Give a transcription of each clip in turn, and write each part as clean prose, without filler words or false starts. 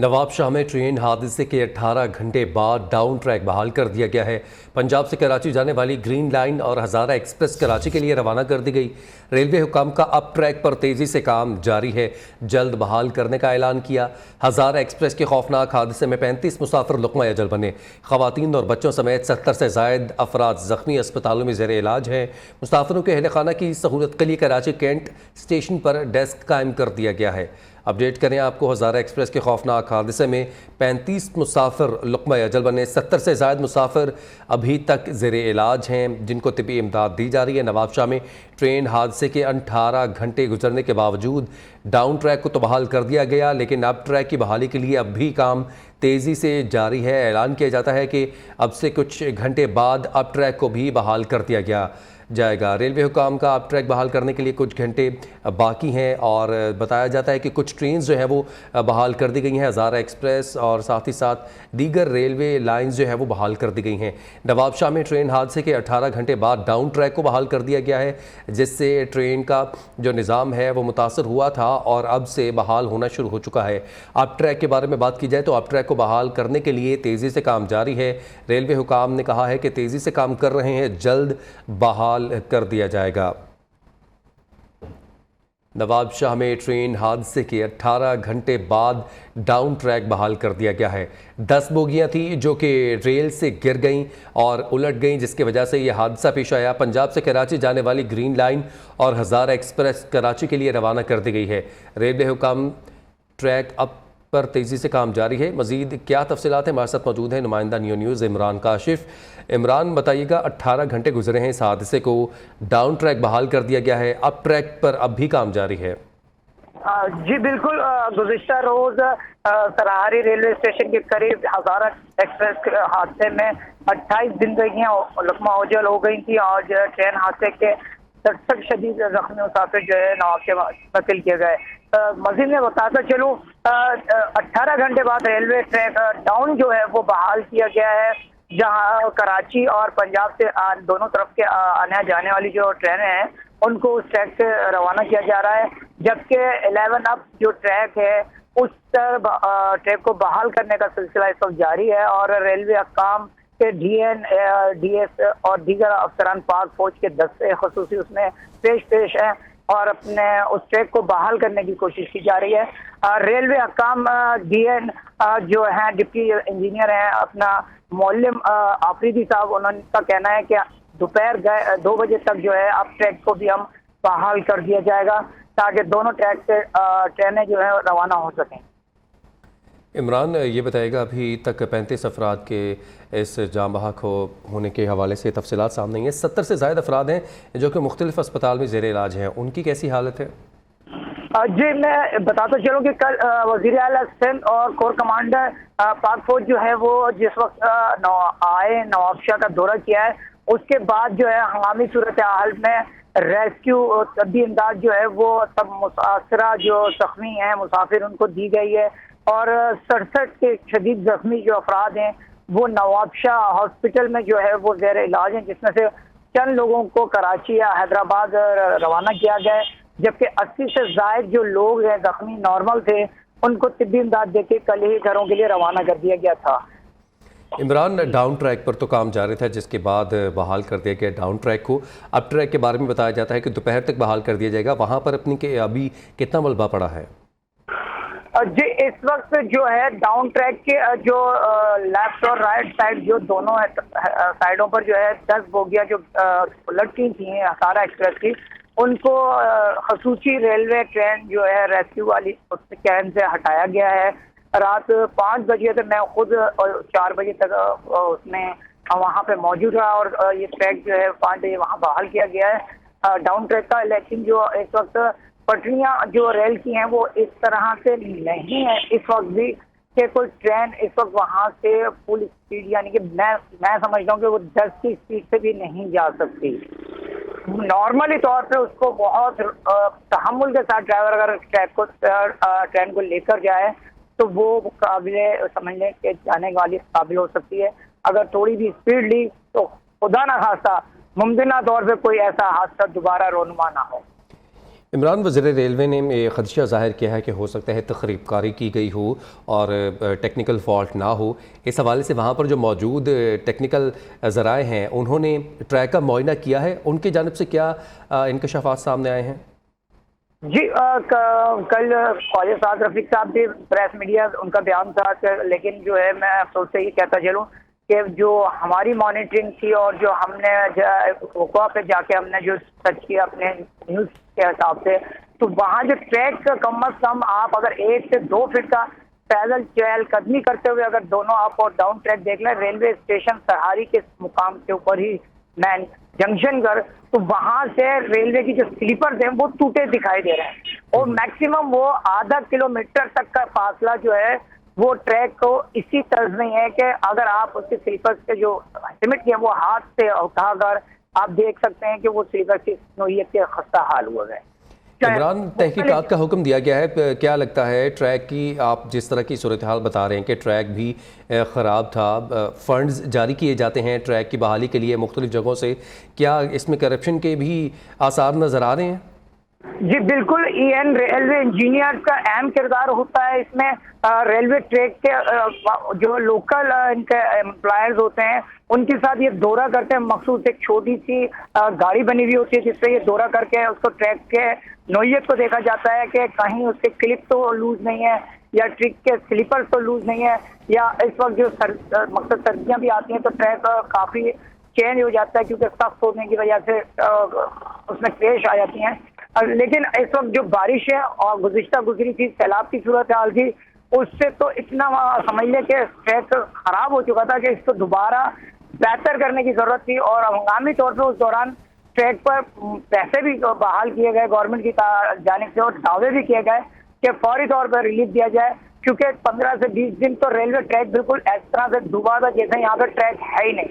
नवाब शाह में ट्रेन हादसे के 18 घंटे बाद डाउन ट्रैक बहाल कर दिया गया है। पंजाब से कराची जाने वाली ग्रीन लाइन और हज़ारा एक्सप्रेस कराची के लिए रवाना कर दी गई। रेलवे हुकाम का अब ट्रैक पर तेज़ी से काम जारी है, जल्द बहाल करने का ऐलान किया। हज़ारा एक्सप्रेस के खौफनाक हादसे में 35 मुसाफिर लुक़मा अजल बने। ख़वातीन और बच्चों समेत 70 से ज़ायद अफराद ज़ख्मी अस्पतालों में ज़ेर इलाज हैं। मुसाफिरों के अहल खाना की सहूलत के लिए कराची कैंट स्टेशन पर डेस्क कायम कर दिया गया है। अपडेट करें आपको, हज़ारा एक्सप्रेस के खौफनाक हादसे में 35 मुसाफिर लुक़मा अजल बने। 70 से ज़ायद मुसाफिर अभी तक ज़ेर इलाज हैं, जिनको तिबी इमदाद दी जा रही है। नवाब शाह में ट्रेन हादसे के 18 घंटे गुजरने के बावजूद डाउन ट्रैक को तो बहाल कर दिया गया, लेकिन अब ट्रैक की बहाली के लिए अब भी काम तेज़ी से जारी है। ऐलान किया जाता है कि अब से कुछ घंटे बाद अब ट्रैक को भी बहाल कर दिया जाएगा। रेलवे हुकाम का अब ट्रैक बहाल करने के लिए कुछ घंटे बाकी हैं और बताया जाता है कि कुछ ट्रेन जो है वो बहाल कर दी गई हैं। हज़ारा एक्सप्रेस और साथ ही साथ दीगर रेलवे लाइंस जो है वो बहाल कर दी गई हैं। नवाब शाह में ट्रेन हादसे के 18 घंटे बाद डाउन ट्रैक को बहाल कर दिया गया है, जिससे ट्रेन का जो निज़ाम है वो मुतासर हुआ था और अब से बहाल होना शुरू हो चुका है। अब ट्रैक के बारे में बात की जाए तो अब ट्रैक को बहाल करने के लिए तेज़ी से काम जारी है। रेलवे हुकाम ने कहा है कि तेज़ी से काम कर रहे हैं, जल्द बहाल कर दिया जाएगा। नवाब शाह में ट्रेन हादसे के 18 घंटे बाद डाउन ट्रैक बहाल कर दिया गया है। 10 बोगियां थी जो कि रेल से गिर गईं और उलट गईं, जिसकी वजह से यह हादसा पेश आया। पंजाब से कराची जाने वाली ग्रीन लाइन और हज़ारा एक्सप्रेस कराची के लिए रवाना कर दी गई है। रेलवे हुकाम ट्रैक अब पर तेज़ी से काम जारी है। मज़ीद क्या तफसीलात हैं, हमारे साथ मौजूद हैं नुमाइंदा न्यू न्यूज़ इमरान काशिफ। इमरान, बताइएगा, 18 घंटे गुजरे हैं इस हादसे को, डाउन ट्रैक बहाल कर दिया गया है, अब ट्रैक पर अब भी काम जारी है? जी बिल्कुल, गुज़िश्ता रोज सराहरी रेलवे स्टेशन के करीब हज़ारा एक्सप्रेस हादसे में 28 जिंदगियां लुक़मा अजल हो गई थी और जो ट्रेन हादसे के 67 शदीद जख्मी मुसाफिर जो है नवाब से मुंतकिल किए गए। मजीद में बताता चलूँ, 18 घंटे बाद रेलवे ट्रैक डाउन जो है वो बहाल किया गया है, जहां कराची और पंजाब से दोनों तरफ के आने जाने वाली जो ट्रेनें हैं उनको उस ट्रैक से रवाना किया जा रहा है। जबकि 11 अप जो ट्रैक है उस ट्रैक को बहाल करने का सिलसिला इस वक्त जारी है और रेलवे अहकाम के DN, DS और दीगर अफसरान पाक फौज के दस्ते खसूसी उसमें पेश हैं और अपने उस ट्रैक को बहाल करने की कोशिश की जा रही है। रेलवे अहकाम DN जो हैं डिप्टी इंजीनियर हैं अपना मौलम आफरीदी साहब, उनका कहना है कि दोपहर 2 बजे तक जो है अब ट्रैक को भी हम बहाल कर दिया जाएगा ताकि दोनों ट्रैक से ट्रेनें जो है रवाना हो सकें। इमरान, ये बताएगा, अभी तक 35 अफराद के इस जाम बहक होने के हवाले से तफसीलात सामने आई हैं। 70 से ज़ायद अफराद हैं जो कि मुख्तलिफ अस्पताल में ज़ेर इलाज हैं, उनकी कैसी हालत है? जी मैं बताता चलूँ कि कल वज़ीर आला सिंध और कोर कमांडर पाक फौज जो है वो जिस वक्त आए नवाब शाह का दौरा किया है, उसके बाद जो है हंगामी सूरत हाल में रेस्क्यू तबी इमदाद जो है वो सब मुतासरा जो जख्मी हैं मुसाफिर उनको दी गई है और 67 के शदीद जख्मी जो अफराद हैं वो नवाब शाह हॉस्पिटल में जो है वो ज़ेर इलाज हैं, जिसमें से चंद लोगों को कराची या हैदराबाद रवाना किया गया है, जबकि 80 से ज़ायद जो लोग हैं जख्मी नॉर्मल थे उनको तिब्बी इमदाद देके कल ही घरों के लिए रवाना कर दिया गया था। इमरान, डाउन ट्रैक पर तो काम जारी था, जिसके बाद बहाल कर दिया गया डाउन ट्रैक को। अब ट्रैक के बारे में बताया जाता है कि दोपहर तक बहाल कर दिया जाएगा। वहाँ पर अपनी के अभी कितना मलबा पड़ा है? जी इस वक्त जो है डाउन ट्रैक के जो लेफ्ट और राइट साइड जो दोनों साइडों पर जो है 10 बोगियां जो लटकी थी हज़ारा एक्सप्रेस की, उनको खसूसी रेलवे ट्रेन जो है रेस्क्यू वाली उस कैन से हटाया गया है। रात 5 बजे तक मैं खुद और 4 बजे तक उसमें वहाँ पे मौजूद रहा और ये ट्रैक जो है 5 बजे वहाँ बहाल किया गया है डाउन ट्रैक का। लेकिन जो इस वक्त पटरियाँ जो रेल की हैं वो इस तरह से नहीं है इस वक्त भी कि कोई ट्रेन इस वक्त वहाँ से फुल स्पीड, यानी कि मैं समझता हूँ कि वो 10 की स्पीड से भी नहीं जा सकती। नॉर्मली तौर पे उसको बहुत तहम्मुल के साथ ड्राइवर अगर ट्रेन को लेकर जाए तो वो काबिले समझने के जाने वाली काबिल हो सकती है। अगर थोड़ी भी स्पीड ली तो खुदा ना खास्ता मुमकिन तौर पे कोई ऐसा हादसा दोबारा रोनुमा ना हो। इमरान, वज़ीर रेलवे ने खदशा ज़ाहिर किया है कि हो सकता है तखरीब कारी की गई हो और टेक्निकल फॉल्ट ना हो। इस हवाले से वहाँ पर जो मौजूद टेक्निकल ज़राए हैं उन्होंने ट्रैक का मुआयना किया है, उनकी जानिब से क्या इंकशाफात सामने आए हैं? जी कल ख्वाजा साद रफीक साहब भी प्रेस मीडिया उनका बयान था लेकिन जो है मैं अफसोस से ये कहता चलूँ कि जो हमारी मॉनिटरिंग थी और जो हमने वक़ा पे जाके हमने जो सर्च किया अपने न्यूज़ के हिसाब से, तो वहाँ जो ट्रैक कम अज़ कम आप अगर 1 से 2 फीट का पैदल चहलकदमी करते हुए अगर दोनों आप और डाउन ट्रैक देख लें, रेलवे स्टेशन सरहारी के मुकाम के ऊपर ही मैन जंक्शन कर, तो वहां से रेलवे की जो स्लीपर थे वो टूटे दिखाई दे रहे हैं और मैक्सिमम वो आधा किलोमीटर तक का फासला जो है वो ट्रैक को इसी तर्ज नहीं है कि अगर आप उसके स्लीपर्स के जो लिमिट है वो हाथ से उठाकर आप देख सकते हैं कि वो स्लीपर की नोयत के खस्ता हाल हुआ है। इमरान, तहकीकात का हुक्म दिया गया है, क्या लगता है ट्रैक की, आप जिस तरह की सूरत हाल बता रहे हैं कि ट्रैक भी ख़राब था, फ़ंड्स जारी किए जाते हैं ट्रैक की बहाली के लिए मुख्तलिफ जगहों से, क्या इसमें करप्शन के भी आसार नज़र आ रहे हैं? जी बिल्कुल, रेलवे इंजीनियर का अहम किरदार होता है इसमें। रेलवे ट्रैक के जो लोकल इनके एम्प्लॉयर्स होते हैं उनके साथ ये दौरा करते हैं, मखसूस एक छोटी सी गाड़ी बनी हुई होती है जिससे ये दौरा करके उसको ट्रैक के नोयत को देखा जाता है कि कहीं उसके क्लिप तो लूज नहीं है या ट्रैक के स्लीपर्स तो लूज नहीं है, या इस वक्त जो मकसद सर्दियाँ भी आती हैं तो ट्रैक काफ़ी चेंज हो जाता है क्योंकि सख्त होने की वजह से उसमें क्रैश आ जाती हैं। लेकिन इस वक्त जो बारिश है और गुजरी थी, सैलाब की सूरत हाल थी, उससे तो इतना समझ लें कि ट्रैक खराब हो चुका था कि इसको दोबारा बेहतर करने की जरूरत थी और हंगामी तौर पर उस दौरान ट्रैक पर पैसे भी बहाल किए गए गवर्नमेंट की जानिब से और दावे भी किए गए कि फौरी तौर पर रिलीफ दिया जाए, क्योंकि 15 से 20 दिन तो रेलवे ट्रैक बिल्कुल इस तरह से डूबा था जैसे यहाँ पर ट्रैक है ही नहीं,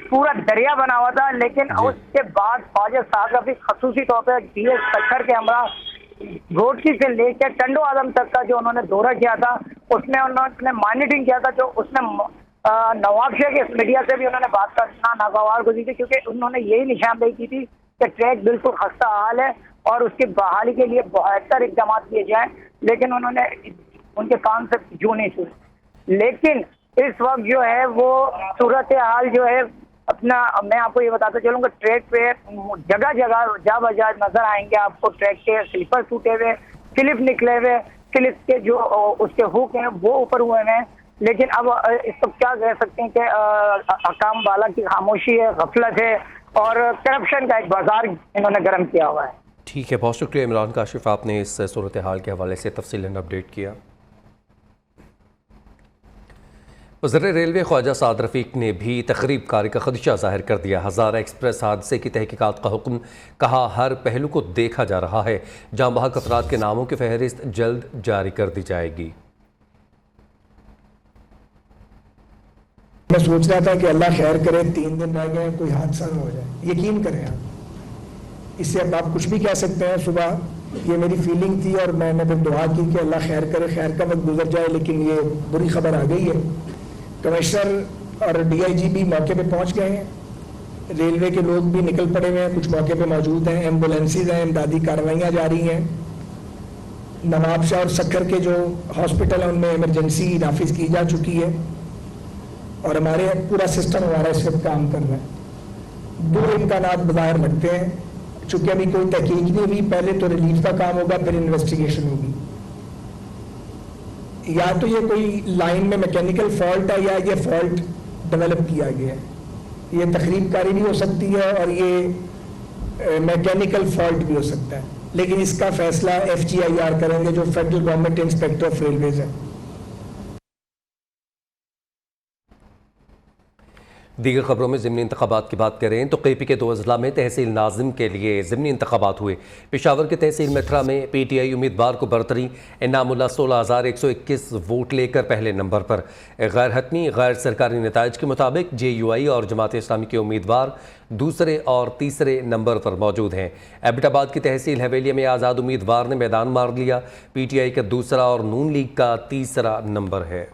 पूरा दरिया बना हुआ था। लेकिन उसके बाद ख्वाजा साद रफीक खसूसी तौर पर DS सखर के हमरा घोटकी से लेकर टंडो आदम तक का जो उन्होंने दौरा किया था उसमें उन्होंने मॉनिटरिंग किया था, जो उसमें नवाब शेख के मीडिया से भी उन्होंने बात करना नागवार गुजरी थी क्योंकि उन्होंने यही निशानदेही की थी कि ट्रैक बिल्कुल खस्ता हाल है और उसकी बहाली के लिए बेहतर इकदाम किए जाएं, लेकिन उन्होंने उनके कान से जू नहीं सुनी। लेकिन इस वक्त जो है वो सूरत हाल जो है अपना, मैं आपको ये बताता चलूँगा, ट्रैक पे जगह जगह जा बजा नजर आएंगे आपको ट्रैक के स्लीपर टूटे हुए, क्लिप निकले हुए, क्लिप के जो उसके हुक हैं वो ऊपर हुए हैं। लेकिन अब इसको क्या कह सकते हैं कि हकाम वाला की खामोशी है, गफलत है और करप्शन का एक बाजार इन्होंने गर्म किया हुआ है। ठीक है, बहुत शुक्रिया इमरान काशिफ, आपने इस सूरत हाल के हवाले से तफसीलन अपडेट किया। वज़ीर रेलवे ख्वाजा साद रफीक ने भी तखरीब कारी का खदशा ज़ाहिर कर दिया। हज़ारा एक्सप्रेस हादसे की तहकीकात का हुक्म, कहा हर पहलू को देखा जा रहा है, जहाँ बहक अफराद के नामों की फहरिस्त जल्द जारी कर दी जाएगी। मैं सोच रहा था कि अल्लाह खैर करे, 3 दिन रह गए, कोई हादसा ना हो जाए, यकीन करें आप, इससे अब आप कुछ भी कह सकते हैं। सुबह ये मेरी फीलिंग थी और मैंने फिर दुआ की कि अल्लाह खैर करे, खैर का वक्त गुजर जाए, लेकिन ये बुरी खबर आ गई है। कमिश्नर और DIG भी मौके पे पहुंच गए हैं, रेलवे के लोग भी निकल पड़े हुए हैं, कुछ मौके पे मौजूद हैं, एम्बुलेंसेज हैं, इमदादी कार्रवाइयाँ जारी हैं। नवाब शाह और सक्कर के जो हॉस्पिटल हैं उनमें इमरजेंसी नाफिज की जा चुकी है और हमारे पूरा सिस्टम हमारा इस वक्त काम कर रहा है। 2 इम्कानात बाहर लगते हैं, चूंकि अभी कोई तहकीक नहीं हुई, पहले तो रिलीफ का काम होगा फिर इन्वेस्टिगेशन होगी। या तो ये कोई लाइन में मैकेनिकल फॉल्ट है या ये फॉल्ट डेवलप किया गया है, ये तखरीबकारी भी हो सकती है और ये मैकेनिकल फॉल्ट भी हो सकता है, लेकिन इसका फैसला FGIR करेंगे जो federal government inspector of railways है। दीगर खबरों में ज़िमनी इंतखाबात की बात करें तो KP के 2 अजला में तहसील नाजिम के लिए ज़िमनी इंतखाबात हुए। पेशावर के तहसील मेथरा में PTI उम्मीदवार को बरतरी, इनामुल्लाह 16,121 वोट लेकर पहले नंबर पर। गैर हतमी गैर सरकारी नताइज के मुताबिक JUI और जमात इस्लामी के उम्मीदवार दूसरे और तीसरे नंबर पर मौजूद हैं। एबटाबाद की तहसील हवेलिया में आज़ाद उम्मीदवार ने मैदान मार लिया, PTI का दूसरा और नून लीग का तीसरा नंबर है।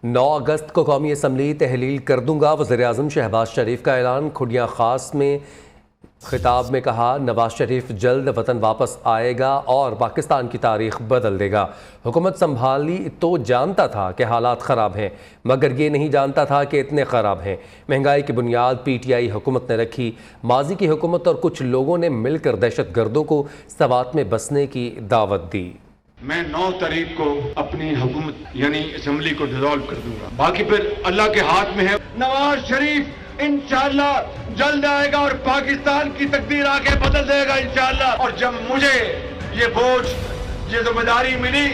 9 अगस्त को कौमी असम्बली तहलील कर दूंगा, वज़ीर आज़म शहबाज शरीफ का ऐलान। खुडियाँ खास में खिताब में कहा, नवाज शरीफ जल्द वतन वापस आएगा और पाकिस्तान की तारीख बदल देगा। हुकूमत संभाली तो जानता था कि हालात ख़राब हैं, मगर ये नहीं जानता था कि इतने ख़राब हैं। महंगाई की बुनियाद पीटीआई हुकूमत ने रखी। माजी की हुकूमत और कुछ लोगों ने मिलकर दहशत गर्दों को सवात में बसने की दावत दी। मैं 9 तारीख को अपनी हुकूमत यानी असेंबली को डिसॉल्व कर दूंगा। बाकी फिर अल्लाह के हाथ में है। नवाज शरीफ इंशाअल्लाह जल्द आएगा और पाकिस्तान की तकदीर आके बदल देगा इंशाअल्लाह। और जब मुझे ये बोझ, ये जिम्मेदारी मिली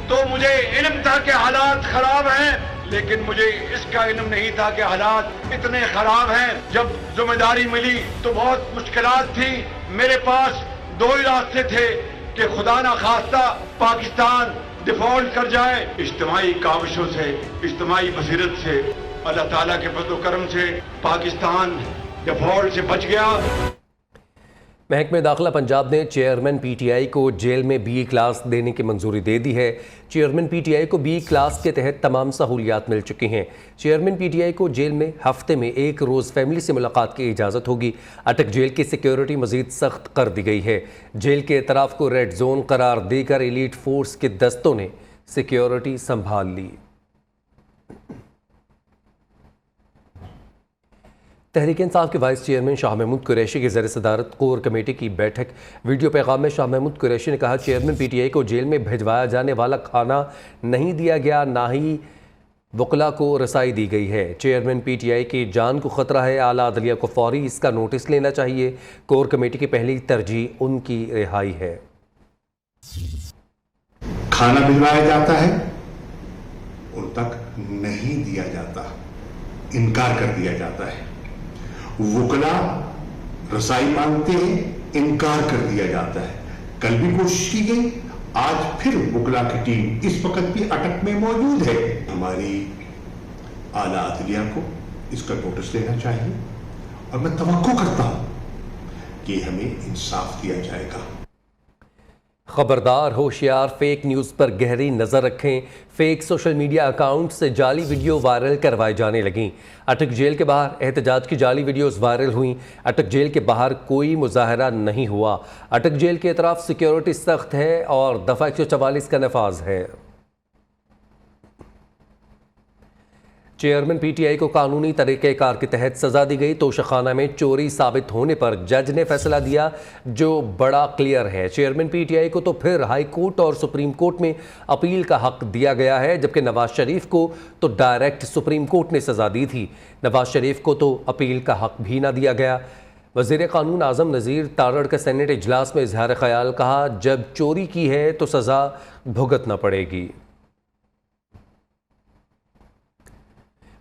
तो मुझे इल्म था कि हालात खराब हैं, लेकिन मुझे इसका इल्म नहीं था कि हालात इतने खराब हैं। जब जिम्मेदारी मिली तो बहुत मुश्किलात थी। मेरे पास 2 ही रास्ते थे कि खुदा ना खास्ता पाकिस्तान डिफॉल्ट कर जाए। इज्तिमाई काविशों से, इज्तिमाई बसीरत से, अल्लाह ताला के फज़्ल व करम से पाकिस्तान डिफॉल्ट से बच गया। महकमे दाखिला पंजाब ने चेयरमैन पीटीआई को जेल में बी क्लास देने की मंजूरी दे दी है। चेयरमैन पीटीआई को बी क्लास के तहत तमाम सहूलियात मिल चुकी हैं। चेयरमैन पीटीआई को जेल में हफ्ते में 1 रोज़ फैमिली से मुलाकात की इजाज़त होगी। अटक जेल की सिक्योरिटी मज़ीद सख्त कर दी गई है। जेल के एतराफ़ को रेड जोन करार देकर एलीट फोर्स के दस्तों ने सिक्योरिटी संभाल ली। तहरीक इंसाफ के वाइस चेयरमैन शाह महमूद कुरैशी की ज़र सदारत कोर कमेटी की बैठक। वीडियो पैगाम में शाह महमूद कुरैशी ने कहा, चेयरमैन पीटीआई को जेल में भिजवाया जाने वाला खाना नहीं दिया गया, ना ही वकला को रसाई दी गई है। चेयरमैन पीटीआई की जान को ख़तरा है। आला अदलिया को फौरी इसका नोटिस लेना चाहिए। कोर कमेटी की पहली तरजीह उनकी रिहाई है। खाना भिजवाया जाता है, उन तक नहीं दिया जाता, इनकार कर दिया जाता है। वकला रसाई मांगते हैं, इनकार कर दिया जाता है। कल भी कोशिश की गई, आज फिर वकला की टीम इस वक्त भी अटक में मौजूद है। हमारी आला अदलिया को इसका नोटिस लेना चाहिए और मैं तवक्को करता हूं कि हमें इंसाफ दिया जाएगा। खबरदार, होशियार, फेक न्यूज़ पर गहरी नज़र रखें। फेक सोशल मीडिया अकाउंट से जाली वीडियो वायरल करवाई जाने लगीं। अटक जेल के बाहर एहतजाज की जाली वीडियोस वायरल हुई। अटक जेल के बाहर कोई मुजाहरा नहीं हुआ। अटक जेल के अतराफ सिक्योरिटी सख्त है और दफ़ा 144 का नफाज है। चेयरमैन पीटीआई को कानूनी तरीक़ेकार के तहत सज़ा दी गई। तोशाखाना में चोरी साबित होने पर जज ने फैसला दिया जो बड़ा क्लियर है। चेयरमैन पीटीआई को तो फिर हाई कोर्ट और सुप्रीम कोर्ट में अपील का हक दिया गया है, जबकि नवाज शरीफ को तो डायरेक्ट सुप्रीम कोर्ट ने सज़ा दी थी। नवाज शरीफ को तो अपील का हक भी ना दिया गया। वज़ीर क़ानून आज़म नज़ीर तारड़ का सेनेट इजलास में इजहार ख्याल, कहा, जब चोरी की है तो सज़ा भुगतना पड़ेगी।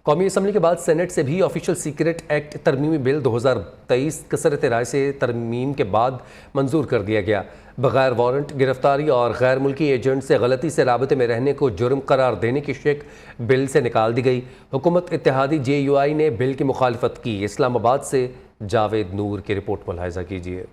कौमी असम्बली के बाद सेनेट से भी ऑफिशियल सीक्रेट एक्ट तरमीमी बिल 2023 कसरत राय से तरमीम के बाद मंजूर कर दिया गया। बगैर वारंट गिरफ्तारी और गैर मुल्की एजेंट से गलती से राबते में रहने को जुर्म करार देने की शिक बिल से निकाल दी गई। हुकूमत इत्तेहादी JUI ने बिल की मुखालफत की। इस्लामाबाद से जावेद नूर की रिपोर्ट मुलाहिजा कीजिए।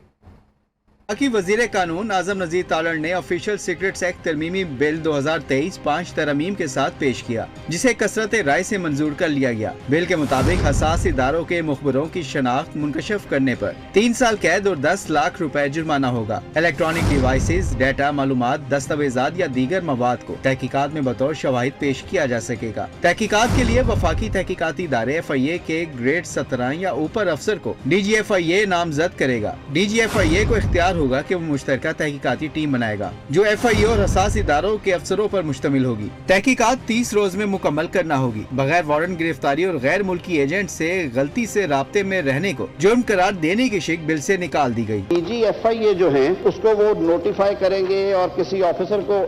बाकी वजीर कानून आजम नजीर तालड़ ने ऑफिशियल सीक्रेट्स एक्ट तरमीमी बिल 2023 5 तरमीम के साथ पेश किया, जिसे कसरत राय से मंजूर कर लिया गया। बिल के मुताबिक हसास इदारों के मुखबरों की शनाख्त मुनकशफ करने पर 3 साल कैद और 10 लाख रुपए जुर्माना होगा। इलेक्ट्रॉनिक डिवाइसेस, डाटा, मालूमात, दस्तावेजात या दीगर मवाद को तहकीकात में बतौर शवाहिद पेश किया जा सकेगा। तहकीकात के लिए वफाकी तहकीकाती इदारे FIA के ग्रेड 17 या ऊपर अफसर को DGFIA नामजद करेगा। DGFIA को इख्तियार होगा कि वो मुश्तरका तहकीकाती टीम बनाएगा जो FIA और हसास इदारों के अफसरों पर मुश्तमिल होगी। तहकीकात 30 रोज में मुकम्मल करना होगी। बगैर वारंट गिरफ्तारी और गैर मुल्की एजेंट से गलती से राब्ते में रहने को जुर्म करार देने की शिक बिल से निकाल दी गई। DGFIA जो है उसको वो नोटिफाई करेंगे और किसी ऑफिसर को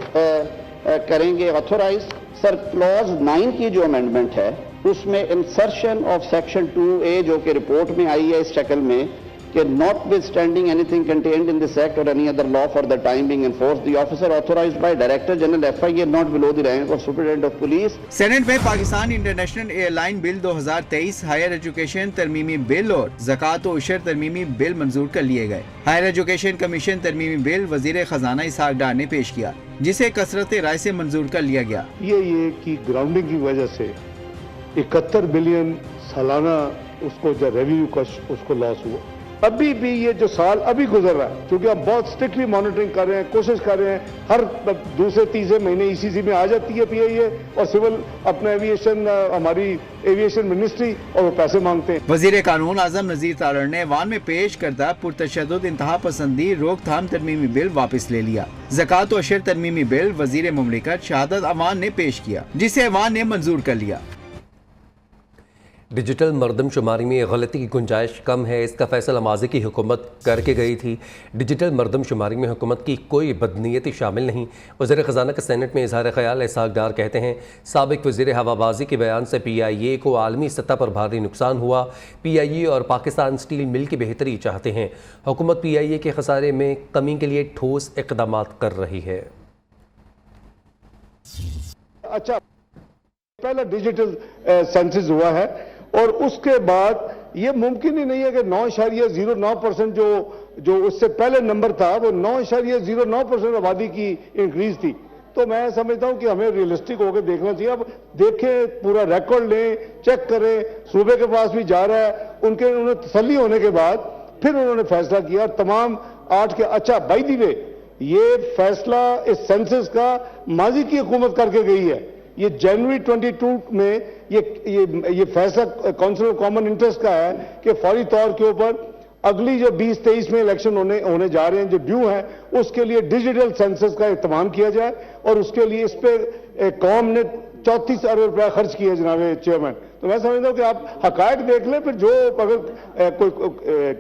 करेंगे ऑथोराइज। सर क्लॉज 9 की जो अमेंडमेंट है उसमें इंसर्शन ऑफ सेक्शन 2A जो कि रिपोर्ट में आई है इस शक्ल में कि notwithstanding anything contained in this act or any other law for the time being enforced, the officer authorized by Director General FIA not below the rank of Superintendent of Police। Senate में Pakistan international airline bill 2023, higher education तरमीमी bill और ज़कात और उशर तरमीमी bill मंजूर कर लिए गए। Higher education commission तरमीमी bill वजीर खजाना इसहाक डार ने पेश किया, जिसे कसरत राय से मंजूर कर लिया गया। ये कि ग्राउंडिंग की वजह से 71 बिलियन सालाना उसको जो रेवेन्यू का उसको लॉस हुआ अभी भी ये जो साल अभी गुजर रहा है, क्योंकि हम बहुत स्ट्रिक्टली मॉनिटरिंग कर रहे हैं, कोशिश कर रहे हैं, हर दूसरे तीसरे महीने ईसीसी में आ जाती है पीआईए और सिविल अपना एविएशन, हमारी एविएशन मिनिस्ट्री, और वो पैसे मांगते हैं। वजीर कानून आजम नजीर तालड़ ने ऐवान में पेश करदा पुरतशद्दुद इंतहा पसंदी रोकथाम तरमीमी बिल वापस ले लिया। ज़कात व अशर तरमीमी बिल वजीर मुमलिकत शहादत अमान ने पेश किया, जिसे ऐवान ने मंजूर कर लिया। डिजिटल मरदमशुमारी में गलती की गुंजाइश कम है, इसका फैसला माजी की हुकूमत करके गई थी। डिजिटल मरदमशुमारी में हुकूमत की कोई बदनीयती शामिल नहीं। वज़ीर ख़जाना के सेनेट में इजहार ख्याल इसहाक डार कहते हैं, साबिक वज़ीर हवाबाजी के बयान से PIA को आलमी सतह पर भारी नुकसान हुआ। PIA और पाकिस्तान स्टील मिल की बेहतरी चाहते हैं। हुकूमत PIA के खसारे में कमी के लिए ठोस इक़दाम कर रही है। अच्छा, पहला डिजिटल सेंसस हुआ है और उसके बाद ये मुमकिन ही नहीं है कि 9.09% जो उससे पहले नंबर था वो 9.09% आबादी की इंक्रीज थी। तो मैं समझता हूं कि हमें रियलिस्टिक होकर देखना चाहिए। अब देखें, पूरा रिकॉर्ड लें, चेक करें, सूबे के पास भी जा रहा है, उन्हें तसल्ली होने के बाद फिर उन्होंने फैसला किया तमाम 8 के। अच्छा, बाय द वे, ये फैसला इस सेंसस का माजी की हुकूमत करके गई है। ये जनवरी 22 में ये फैसला काउंसिल ऑफ कॉमन इंटरेस्ट का है कि फौरी तौर के ऊपर अगली जो 2023 में इलेक्शन होने जा रहे हैं, जो ड्यू है, उसके लिए डिजिटल सेंसस का इत्तेमाम किया जाए और उसके लिए इस पे कौम ने 34 अरब रुपया खर्च किए जनाब चेयरमैन। तो मैं समझता हूं कि आप हकायक देख लें, फिर जो अगर कोई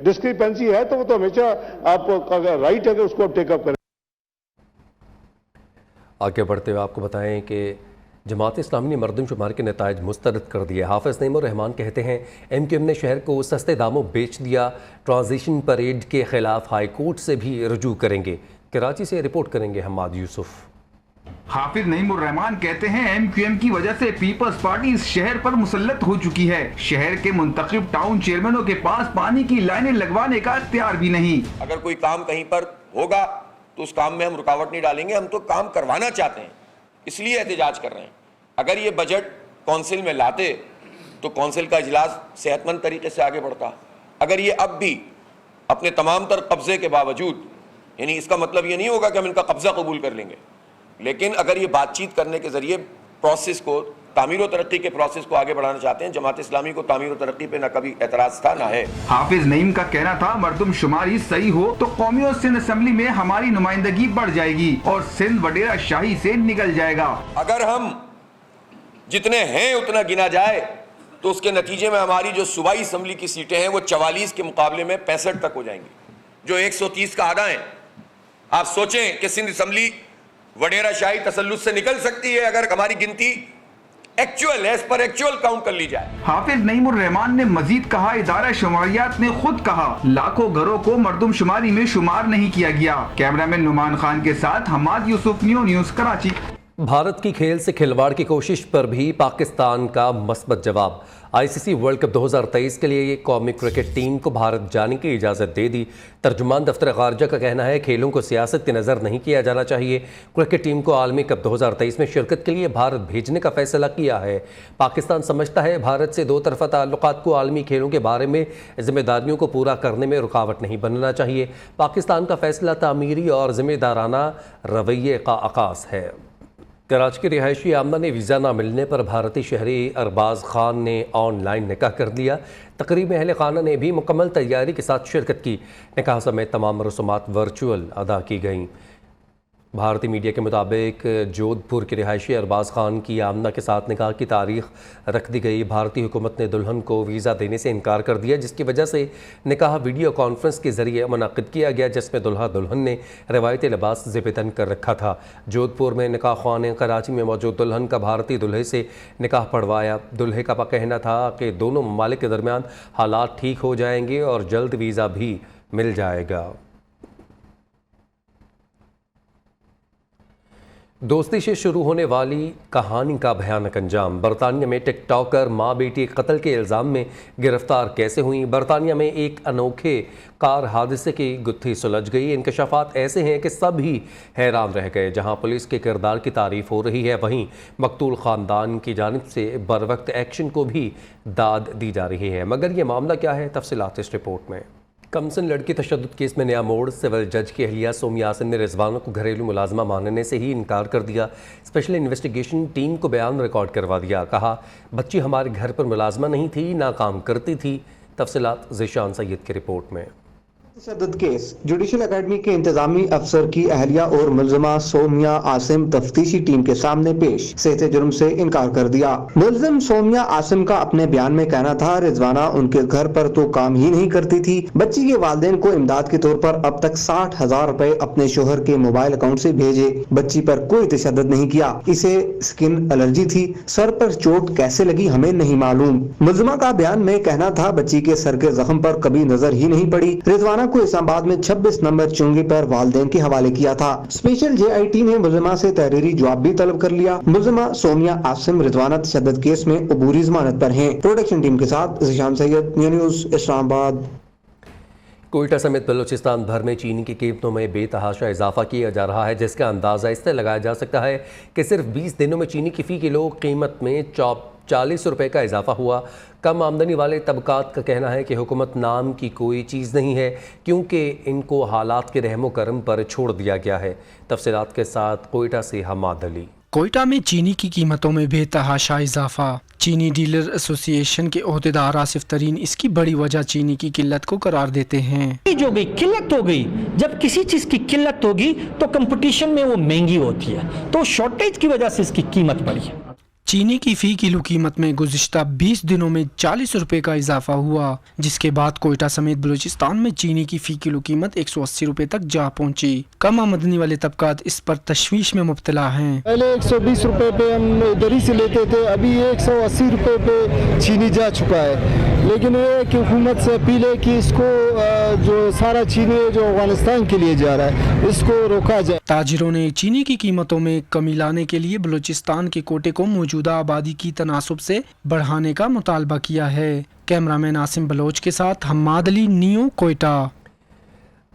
डिस्क्रिपेंसी है तो वो तो हमेशा आप राइट है कि उसको आप टेकअप करें। आगे बढ़ते हुए आपको बताएं कि जमात इस्लामी ने मरदमशुमारी के नताइज मुस्तरद कर दिए। हाफिज नईमुर रहमान कहते हैं, MQM ने शहर को सस्ते दामों बेच दिया। ट्रांजिशन परेड के खिलाफ हाई कोर्ट से भी रुजू करेंगे। कराची से रिपोर्ट करेंगे हम्माद यूसुफ। हाफिज नईमुर रहमान कहते हैं, MQM की वजह से पीपल्स पार्टी इस शहर पर मुसल्लत हो चुकी है। शहर के मुंतखब टाउन चेयरमैनों के पास पानी की लाइनें लगवाने का इख्तियार भी नहीं। अगर कोई काम कहीं पर होगा तो उस काम में हम रुकावट नहीं डालेंगे, हम तो काम करवाना चाहते हैं, इसलिए एहतजाज कर रहे हैं। अगर ये बजट कौंसिल में लाते तो कौंसिल का इजलास सेहतमंद तरीके से आगे बढ़ता। अगर ये अब भी अपने तमाम तर कब्जे के बावजूद, यानी इसका मतलब ये नहीं होगा कि हम इनका कब्जा कबूल कर लेंगे, लेकिन अगर ये बातचीत करने के जरिए प्रोसेस को, तामीर और तरक्की के प्रोसेस को आगे बढ़ाना चाहते हैं। जमात इस्लामी को तामीर और तरक्की पे ना कभी एतराज था ना है। हाफिज नईम का कहना था, मरदमशुमारी सही हो तो कौमी और सिंध असेंबली में हमारी नुमाइंदगी बढ़ जाएगी और सिंध वडेरा शाही से निकल जाएगा। अगर हम जितने हैं उतना गिना जाए तो उसके नतीजे में हमारी जो सूबाई असम्बली की सीटें हैं वो 44 के मुकाबले में 65 तक हो जाएंगी, जो 130 का आधा है। आप सोचें कि सिंध असम्बली वडेरा शाही तसल्लुत से निकल सकती है अगर हमारी गिनती एक्चुअल एज पर एक्चुअल काउंट कर ली जाए। हाफिज नईमुर रहमान ने मजीद कहा, इदारा शुमारियात ने खुद कहा लाखों घरों को मरदमशुमारी में शुमार नहीं किया गया। कैमरामैन नुमान खान के साथ हम्माद यूसुफ, न्यूज़ कराची। भारत की खेल से खिलवाड़ की कोशिश पर भी पाकिस्तान का मस्बत जवाब। ICC वर्ल्ड कप 2023 के लिए कौमी क्रिकेट टीम को भारत जाने की इजाज़त दे दी। तर्जुमान दफ्तर खारजा का कहना है, खेलों को सियासत की नज़र नहीं किया जाना चाहिए। क्रिकेट टीम को आलमी कप 2023 में शिरकत के लिए भारत भेजने का फैसला किया है। पाकिस्तान समझता है भारत से दो तरफा ताल्लुकात को आलमी खेलों के बारे में जिम्मेदारियों को पूरा करने में रुकावट नहीं बनना चाहिए। पाकिस्तान का फैसला तामीरी और जिम्मेदाराना रवैये का आगाज़ है। कराची के रिहायशी आमना ने वीज़ा न मिलने पर भारतीय शहरी अरबाज खान ने ऑनलाइन निकाह कर दिया। तकरीब में अहले खाना ने भी मुकम्मल तैयारी के साथ शिरकत की। निकाह समेत तमाम रसूमात वर्चुअल अदा की गईं। भारतीय मीडिया के मुताबिक जोधपुर के रिहायशी अरबाज खान की आमना के साथ निकाह की तारीख रख दी गई। भारतीय हुकूमत ने दुल्हन को वीज़ा देने से इनकार कर दिया, जिसकी वजह से निकाह वीडियो कॉन्फ्रेंस के ज़रिए मुनाक़िद किया गया, जिसमें दुल्हा दुल्हन ने रवायती लिबास ज़ेब-ए-तन कर रखा था। जोधपुर में निकाह ख्वाह ने कराची में मौजूद दुल्हन का भारतीय दुल्हे से निकाह पढ़वाया। दुल्हे का कहना था कि दोनों ममालिक के दरमियान हालात ठीक हो जाएंगे और जल्द वीज़ा भी मिल जाएगा। दोस्ती से शुरू होने वाली कहानी का भयानक अंजाम। बरतानिया में टिकटॉकर माँ बेटी कत्ल के इल्ज़ाम में गिरफ्तार कैसे हुई। बरतानिया में एक अनोखे कार हादसे की गुत्थी सुलझ गई। इंकशाफात ऐसे हैं कि सब ही हैरान रह गए। जहां पुलिस के किरदार की तारीफ हो रही है, वहीं मकतूल ख़ानदान की जानिब से बरवक्त एक्शन को भी दाद दी जा रही है। मगर ये मामला क्या है, तफसीलात इस रिपोर्ट में। कमसन लड़की तशद्दुद केस में नया मोड़। सिविल जज की अहलिया सोमिया आसिम ने रिजवाना को घरेलू मुलाजमा मानने से ही इनकार कर दिया। स्पेशल इन्वेस्टिगेशन टीम को बयान रिकॉर्ड करवा दिया। कहा, बच्ची हमारे घर पर मुलाजमा नहीं थी, ना काम करती थी। तफसीलात ज़ीशान सैयद की रिपोर्ट में। तशद्दुद केस जुडिशल अकेडमी के इंतजामी अफसर की अहलिया और मुलजमा सोमिया आसिम तफ्तीशी टीम के सामने पेश सेहते जुर्म से इनकार कर दिया। मुलजिम सोमिया आसिम का अपने बयान में कहना था, रिजवाना उनके घर पर तो काम ही नहीं करती थी। बच्ची के वालिदैन को इमदाद के तौर पर अब तक 60,000 रुपए अपने शोहर के मोबाइल अकाउंट से भेजे। बच्ची पर कोई तशद्दुद नहीं किया। इसे स्किन एलर्जी थी। सर पर चोट कैसे लगी हमें नहीं मालूम। मुलजिमा का बयान में कहना था, बच्ची के सर के जख्म पर कभी नजर ही नहीं पड़ी। रिजवाना को इस्लामाबाद में 26 नंबर चुंगी पर वालिदैन के हवाले किया था। स्पेशल जेआईटी ने मुलजिमा से तहरीरी जवाब भी तलब कर लिया। मुलजिमा सोमिया आसिम रिजवाना तशद्दुद केस में अबूरी जमानत पर हैं। प्रोडक्शन टीम के साथ ज़ीशान सैयद, न्यूज़ इस्लामाबाद। कोयटा समेत बलूचिस्तान भर में चीनी की कीमतों में बेतहाशा इजाफा किया जा रहा है, जिसका अंदाज़ा इससे लगाया जा सकता है कि सिर्फ 20 दिनों में चीनी की फ़ी किलो कीमत में 40 रुपये का इजाफा हुआ। कम आमदनी वाले तबकात का कहना है कि हुकूमत नाम की कोई चीज़ नहीं है, क्योंकि इनको हालात के रहमो करम पर छोड़ दिया गया है। तफसीलात के साथ कोयटा से हमाद अली। कोयटा में चीनी की कीमतों में बेतहाशा इजाफा। चीनी डीलर एसोसिएशन के ओहदेदार आसिफ तरीन इसकी बड़ी वजह चीनी की किल्लत को करार देते हैं। जो भी किल्लत हो गई, जब किसी चीज़ की किल्लत होगी तो कंपटीशन में वो महंगी होती है, तो शॉर्टेज की वजह से इसकी कीमत बढ़ी है। चीनी की फ़ी किलो कीमत में गुज़िश्ता 20 दिनों में 40 रुपये का इजाफा हुआ, जिसके बाद कोयटा समेत बलूचिस्तान में चीनी की फ़ी किलो कीमत 180 रुपये तक जा पहुंची। कम आमदनी वाले तबकात इस पर तशवीश में मुब्तला हैं। पहले 120 रुपए पे हम इधर ही से लेते थे, अभी 180 रुपए पे चीनी जा चुका है। लेकिन ये कि हुकूमत से अपील है कि इसको जो सारा चीनी जो अफगानिस्तान के लिए जा रहा है, इसको रोका जाए। ताजिरों ने चीनी की कीमतों में कमी लाने के लिए बलूचिस्तान के कोटे को मौजूदा आबादी की तनासुब से बढ़ाने का मुतालबा किया है। कैमरामैन आसिम बलोच के साथ हम्माद अली, न्यू कोयटा।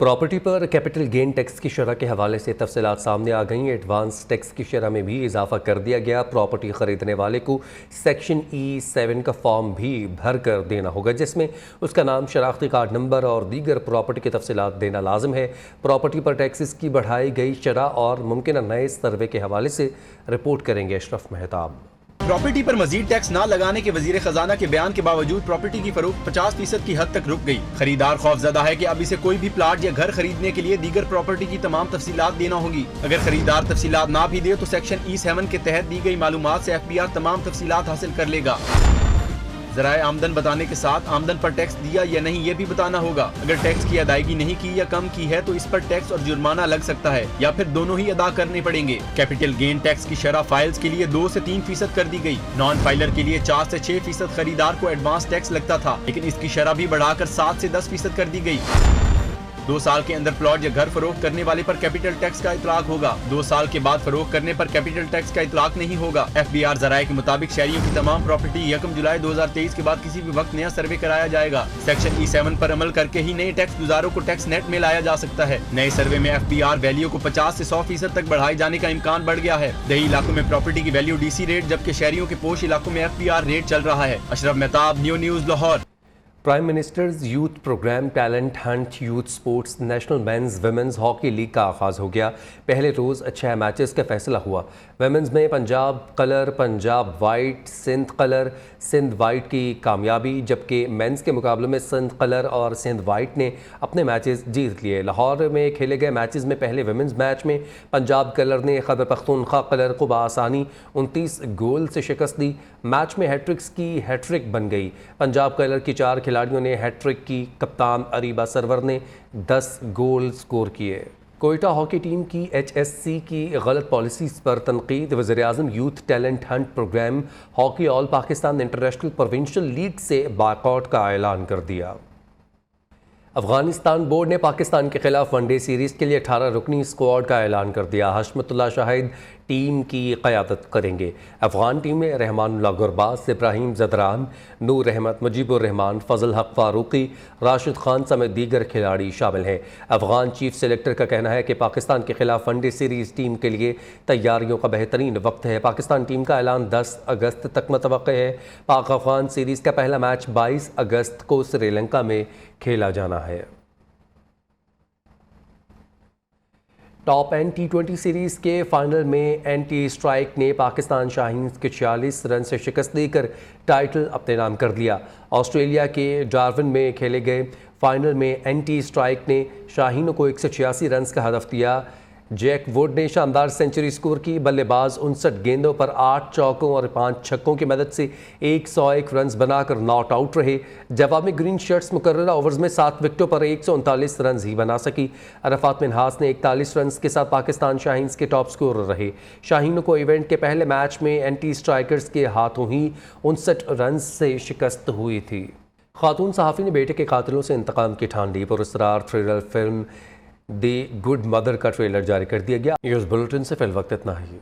प्रॉपर्टी पर कैपिटल गेन टैक्स की शरह के हवाले से तफसीलात सामने आ गई। एडवांस टैक्स की शरह में भी इजाफा कर दिया गया। प्रॉपर्टी ख़रीदने वाले को सेक्शन E7 का फॉर्म भी भर कर देना होगा, जिसमें उसका नाम, शनाख्ती कार्ड नंबर और दीगर प्रॉपर्टी की तफसीलात देना लाजिम है। प्रॉपर्टी पर टैक्सेस की बढ़ाई गई शरह और मुमकिन नए सर्वे के हवाले से रिपोर्ट करेंगे अशरफ मेहताब। प्रॉपर्टी पर मजीद टैक्स न लगाने के वजीर खजाना के बयान के बावजूद प्रॉपर्टी की फरोख्त 50% की हद तक रुक गई। खरीदार खौफजदा है कि अब इसे कोई भी प्लाट या घर खरीदने के लिए दीगर प्रॉपर्टी की तमाम तफसीलात देना होगी। अगर खरीदार तफसीलात ना भी दे तो सेक्शन E7 के तहत दी गई मालूमात से FBR तमाम तफसीलात हासिल कर लेगा। ज़राए आमदन बताने के साथ आमदन पर टैक्स दिया या नहीं ये भी बताना होगा। अगर टैक्स की अदायगी नहीं की या कम की है तो इस पर टैक्स और जुर्माना लग सकता है, या फिर दोनों ही अदा करने पड़ेंगे। कैपिटल गेन टैक्स की शरह फाइल्स के लिए 2 से 3% कर दी गई। नॉन फाइलर के लिए 4 से 6% खरीदार को एडवांस टैक्स लगता था, लेकिन इसकी शरह भी बढ़ाकर 7 से 10% कर दी गई। 2 साल के अंदर प्लॉट या घर फरोख्त करने वाले पर कैपिटल टैक्स का इतलाक होगा। 2 साल के बाद फरोख्त करने पर कैपिटल टैक्स का इतलाक नहीं होगा। FBR ज़राए के मुताबिक शहरियों की तमाम प्रॉपर्टी 1 जुलाई 2023 के बाद किसी भी वक्त नया सर्वे कराया जाएगा। सेक्शन E7 पर अमल करके ही नए टैक्स गुजारों को टैक्स नेट में लाया जा सकता है। नए सर्वे में FBR वैल्यू को 50 से 100% तक बढ़ाए जाने का इम्कान बढ़ गया है। दही इलाकों में प्रॉपर्टी की वैल्यू DC रेट, जबकि शहरियों के पोश इलाकों में FBR रेट चल रहा है। Ashraf Mehtab, news Lahore. Prime minister's youth programme talent hunt youth sports national men's women's hockey league का आगाज़ हो गया। पहले रोज़ 6 मैचेस का फैसला हुआ। विमेंस में Punjab colour, Punjab white, Sindh colour, Sindh white की कामयाबी, जबकि मेंस के मुकाबले में सिंध कलर और सिंध वाइट ने अपने मैचेस जीत लिए। लाहौर में खेले गए मैचेस में पहले विमेंस मैच में पंजाब कलर ने खैबर पख्तूनख्वा कलर को बआसानी 29 गोल से शिकस्त दी। मैच में हैट्रिक्स की हैट्रिक बन गई। पंजाब कलर की 4 खिलाड़ियों ने हैट्रिक की। कप्तान अरीबा सरवर ने 10 गोल स्कोर किए। कोयटा हॉकी टीम की HSC की गलत पॉलिसीज़ पर तनकीद। वज़ीर-ए-आज़म youth talent hunt programme hockey all Pakistan international provincial league से बायकॉट का ऐलान कर दिया। अफगानिस्तान बोर्ड ने पाकिस्तान के खिलाफ वनडे सीरीज़ के लिए 18 रुकनी स्क्वाड का ऐलान कर दिया। हशमतुल्लाह शाहिद टीम की क़यादत करेंगे। अफ़गान टीम में रहमानुल्लाह गुरबाज, इब्राहिम ज़दरान, नूर अहमद, मुजीबुर रहमान, फ़ज़ल हक फ़ारूकी, राशिद खान समेत दीगर खिलाड़ी शामिल हैं। अफ़गान चीफ सेलेक्टर का कहना है कि पाकिस्तान के खिलाफ वनडे सीरीज़ टीम के लिए तैयारियों का बेहतरीन वक्त है। पाकिस्तान टीम का ऐलान 10 अगस्त तक मुतवक्किल है। पाक अफ़गान सीरीज़ का पहला मैच 22 अगस्त को श्रीलंका में खेला जाना है। टॉप एंड T20 सीरीज़ के फाइनल में एंटी स्ट्राइक ने पाकिस्तान शाहीन्स के 46 रन से शिकस्त देकर टाइटल अपने नाम कर लिया। ऑस्ट्रेलिया के डार्विन में खेले गए फाइनल में एंटी स्ट्राइक ने शाहीनों को 186 रन का हदफ दिया। जैक वुड ने शानदार सेंचुरी स्कोर की। बल्लेबाज 59 गेंदों पर 8 चौकों और 5 छक्कों की मदद से 101 रन बनाकर नॉट आउट रहे। जवाब में ग्रीन शर्ट्स मुकर्ररा ओवर्स में 7 विकेटों पर 139 रन ही बना सकी। अरफात मिन्हास ने 41 रन के साथ पाकिस्तान शाहीन्स के टॉप स्कोरर रहे। शाहीनों को इवेंट के पहले मैच में एंटी स्ट्राइकर्स के हाथों ही 59 रन से शिकस्त हुई थी। खातून सहाफ़ी ने बेटे के कातिलों से इंतकाम की ठान ली। पुरस्कार थ्रिलर फिल्म दी गुड मदर का ट्रेलर जारी कर दिया गया। न्यूज़ बुलेटिन से फिल वक्त इतना ही।